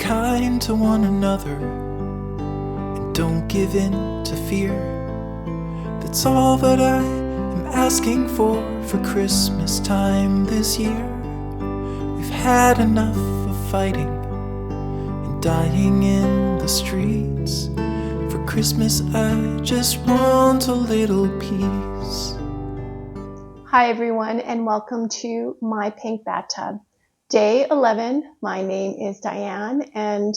kind to one another and don't give in to fear. That's all that I am asking for Christmas time this year. We've had enough of fighting and dying in the streets. For Christmas I just want a little peace. Hi everyone, and welcome to My Pink Bathtub. Day 11, my name is Diane, and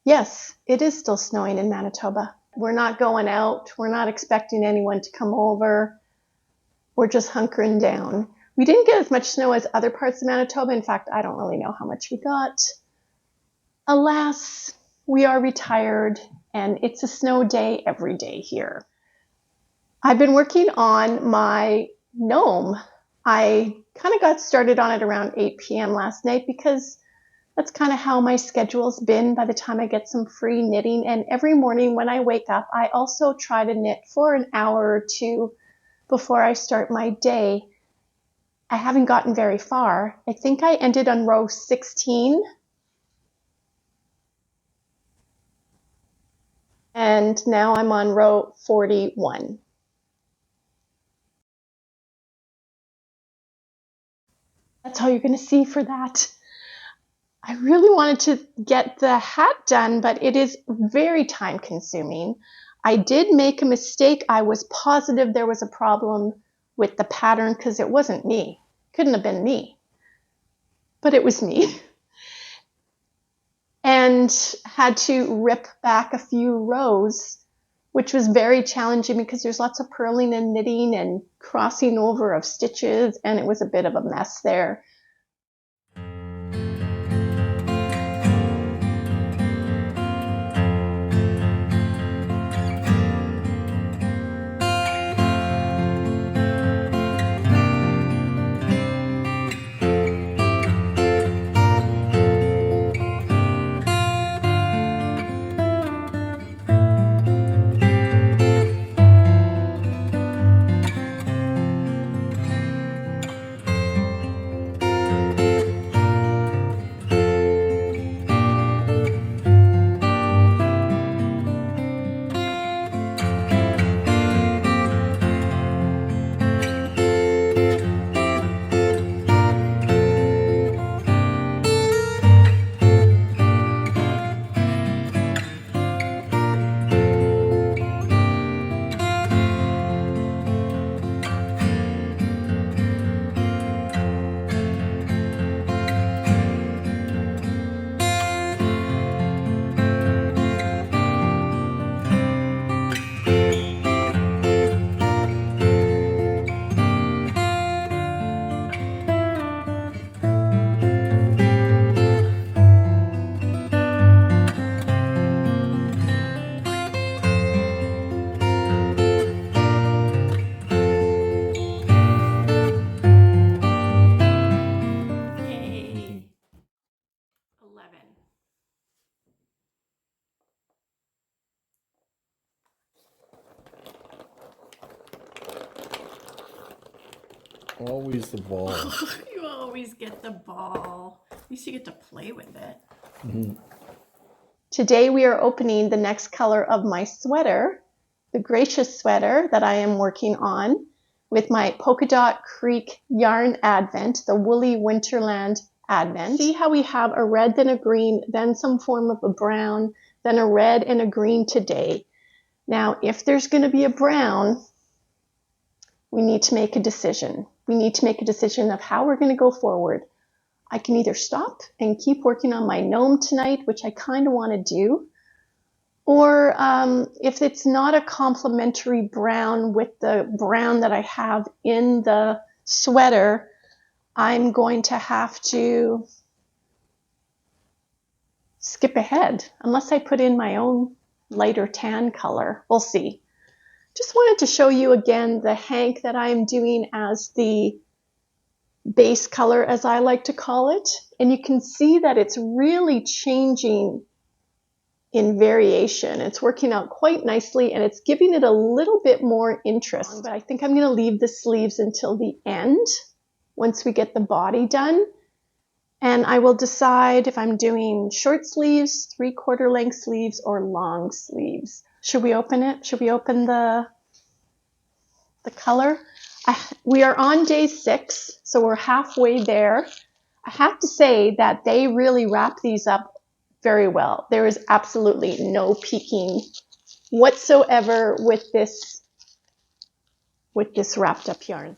yes, it is still snowing in Manitoba. We're not going out, we're not expecting anyone to come over, we're just hunkering down. We didn't get as much snow as other parts of Manitoba. In fact, I don't really know how much we got. Alas, we are retired, and it's a snow day every day here. I've been working on my gnome. I kind of got started on it around 8 p.m. last night because that's kind of how my schedule's been by the time I get some free knitting. And every morning when I wake up, I also try to knit for an hour or two before I start my day. I haven't gotten very far. I think I ended on row 16. And now I'm on row 41. That's all you're going to see for that. I really wanted to get the hat done, but it is very time consuming. I did make a mistake. I was positive there was a problem with the pattern because it wasn't me. Couldn't have been me, but it was me. And had to rip back a few rows, which was very challenging because there's lots of purling and knitting and crossing over of stitches, and it was a bit of a mess there. Always the ball. You always get the ball. At least you get to play with it. Mm-hmm. Today we are opening the next color of my sweater, the Gracious sweater that I am working on with my Polkadot Creek yarn advent, the Woolly Winterland advent. See how we have a red, then a green, then some form of a brown, then a red and a green today. Now, if there's going to be a brown, we need to make a decision. We need to make a decision of how we're going to go forward. I can either stop and keep working on my gnome tonight, which I kind of want to do, or if it's not a complementary brown with the brown that I have in the sweater, I'm going to have to skip ahead unless I put in my own lighter tan color. We'll see. Just wanted to show you again the hank that I'm doing as the base color, as I like to call it. And you can see that it's really changing in variation. It's working out quite nicely, and it's giving it a little bit more interest. But I think I'm going to leave the sleeves until the end once we get the body done. And I will decide if I'm doing short sleeves, 3/4 length sleeves, or long sleeves. Should we open it? Should we open the color? We are on day 6, so we're halfway there. I have to say that they really wrap these up very well. There is absolutely no peeking whatsoever with this wrapped up yarn.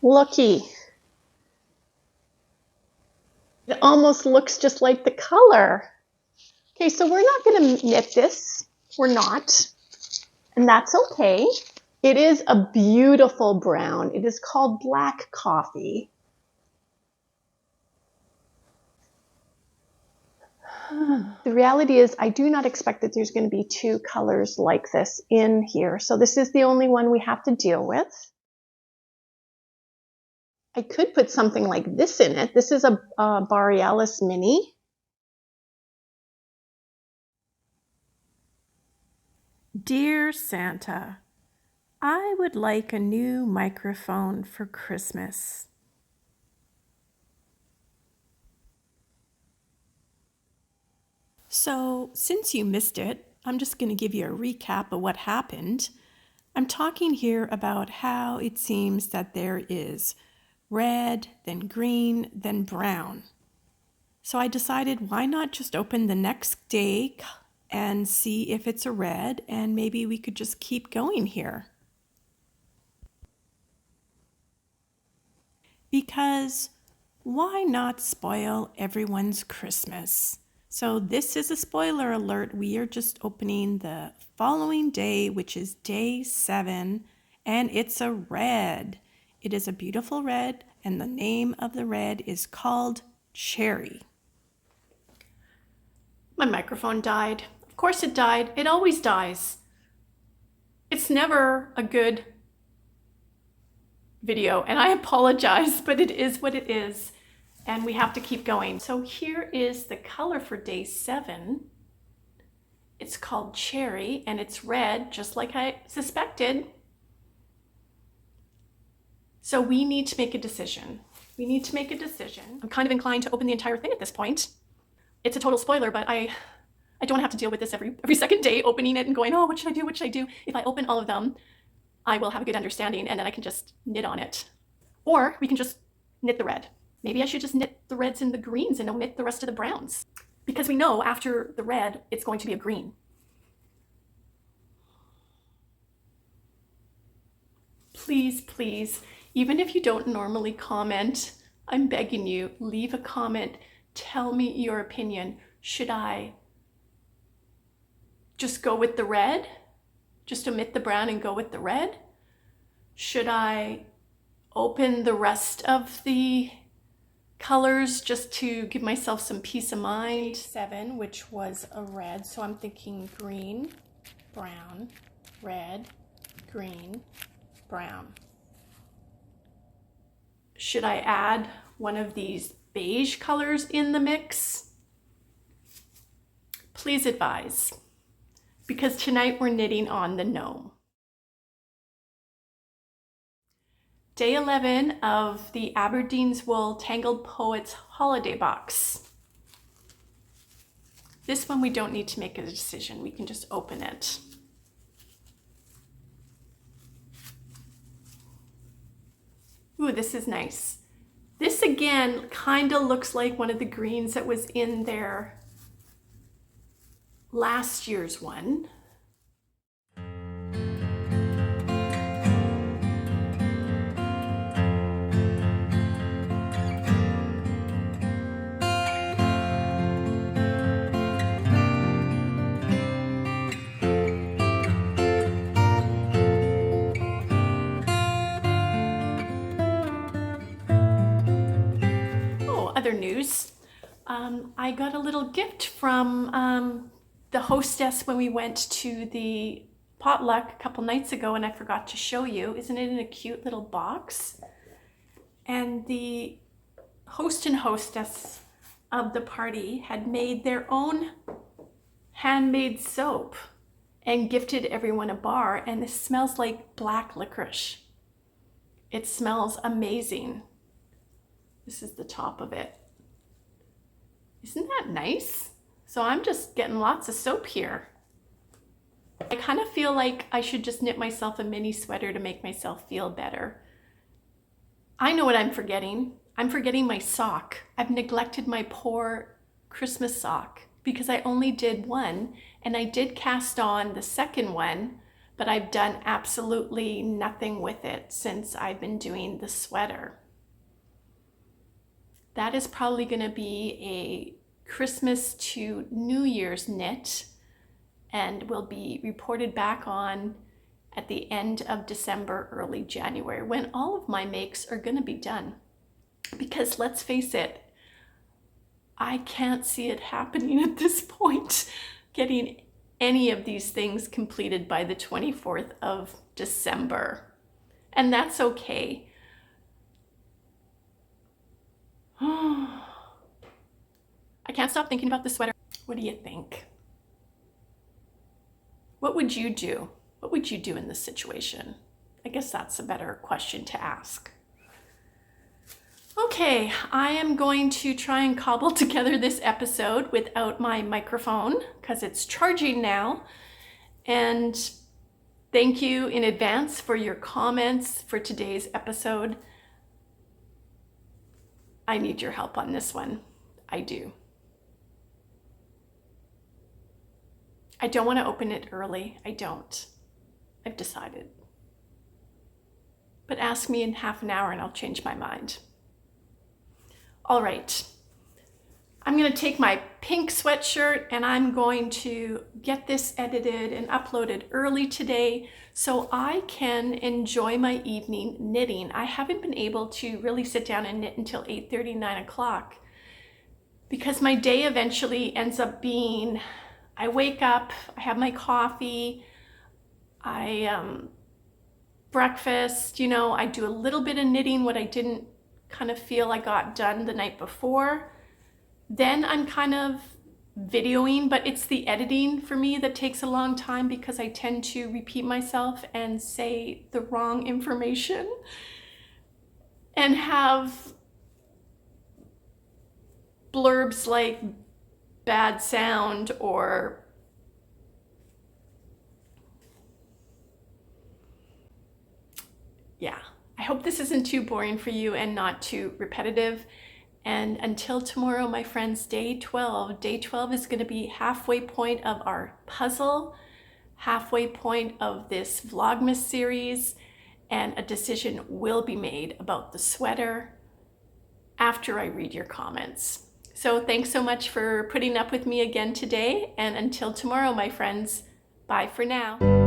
Looky. It almost looks just like the color. Okay, so we're not going to knit this. We're not. And that's okay. It is a beautiful brown. It is called Black Coffee. The reality is I do not expect that there's going to be 2 colors like this in here. So this is the only one we have to deal with. I could put something like this in it. This is a Borealis Mini. Dear Santa, I would like a new microphone for Christmas. So, since you missed it, I'm just going to give you a recap of what happened. I'm talking here about how it seems that there is red, then green, then brown. So I decided, why not just open the next day and see if it's a red, and maybe we could just keep going here. Because why not spoil everyone's Christmas? So this is a spoiler alert. We are just opening the following day, which is day 7, and it's a red. It is a beautiful red, and the name of the red is called Cherry. My microphone died. Of course it died. It always dies. It's never a good video, and I apologize, but it is what it is, and we have to keep going. So here is the color for day 7. It's called Cherry, and it's red, just like I suspected. So we need to make a decision. We need to make a decision. I'm kind of inclined to open the entire thing at this point. It's a total spoiler, but I don't have to deal with this every second day, opening it and going, oh, what should I do? What should I do? If I open all of them, I will have a good understanding, and then I can just knit on it. Or we can just knit the red. Maybe I should just knit the reds and the greens and omit the rest of the browns, because we know after the red, it's going to be a green. Please, please, even if you don't normally comment, I'm begging you, leave a comment. Tell me your opinion. Should I just go with the red? Just omit the brown and go with the red? Should I open the rest of the colors just to give myself some peace of mind? 7, which was a red, so I'm thinking green, brown, red, green, brown. Should I add one of these beige colors in the mix? Please advise, because tonight we're knitting on the gnome. Day 11 of the Aberdeen's Wool Tangled Poets Holiday Box. This one we don't need to make a decision, we can just open it. Ooh, this is nice. This again kind of looks like one of the greens that was in there last year's one. Other news, I got a little gift from the hostess when we went to the potluck a couple nights ago, and I forgot to show you. Isn't it in a cute little box? And the host and hostess of the party had made their own handmade soap and gifted everyone a bar, and this smells like black licorice. It smells amazing. This is the top of it. Isn't that nice? So I'm just getting lots of soap here. I kind of feel like I should just knit myself a mini sweater to make myself feel better. I know what I'm forgetting. I'm forgetting my sock. I've neglected my poor Christmas sock because I only did one, and I did cast on the second one, but I've done absolutely nothing with it since I've been doing the sweater. That is probably going to be a Christmas to New Year's knit, and will be reported back on at the end of December, early January, when all of my makes are going to be done. Because let's face it, I can't see it happening at this point, getting any of these things completed by the 24th of December. And that's okay. I can't stop thinking about the sweater. What do you think? What would you do? What would you do in this situation? I guess that's a better question to ask. Okay, I am going to try and cobble together this episode without my microphone because it's charging now. And thank you in advance for your comments for today's episode. I need your help on this one. I do. I don't want to open it early. I don't. I've decided. But ask me in half an hour and I'll change my mind. All right. I'm going to take my pink sweatshirt and I'm going to get this edited and uploaded early today so I can enjoy my evening knitting. I haven't been able to really sit down and knit until 8:30, 9 o'clock because my day eventually ends up being, I wake up, I have my coffee, breakfast, you know, I do a little bit of knitting, what I didn't kind of feel I got done the night before. Then I'm kind of videoing, but it's the editing for me that takes a long time because I tend to repeat myself and say the wrong information and have blurbs like bad sound or yeah. I hope this isn't too boring for you and not too repetitive. And until tomorrow, my friends, day 12. Day 12 is going to be halfway point of our puzzle, halfway point of this Vlogmas series, and a decision will be made about the sweater after I read your comments. So thanks so much for putting up with me again today. And until tomorrow, my friends, bye for now.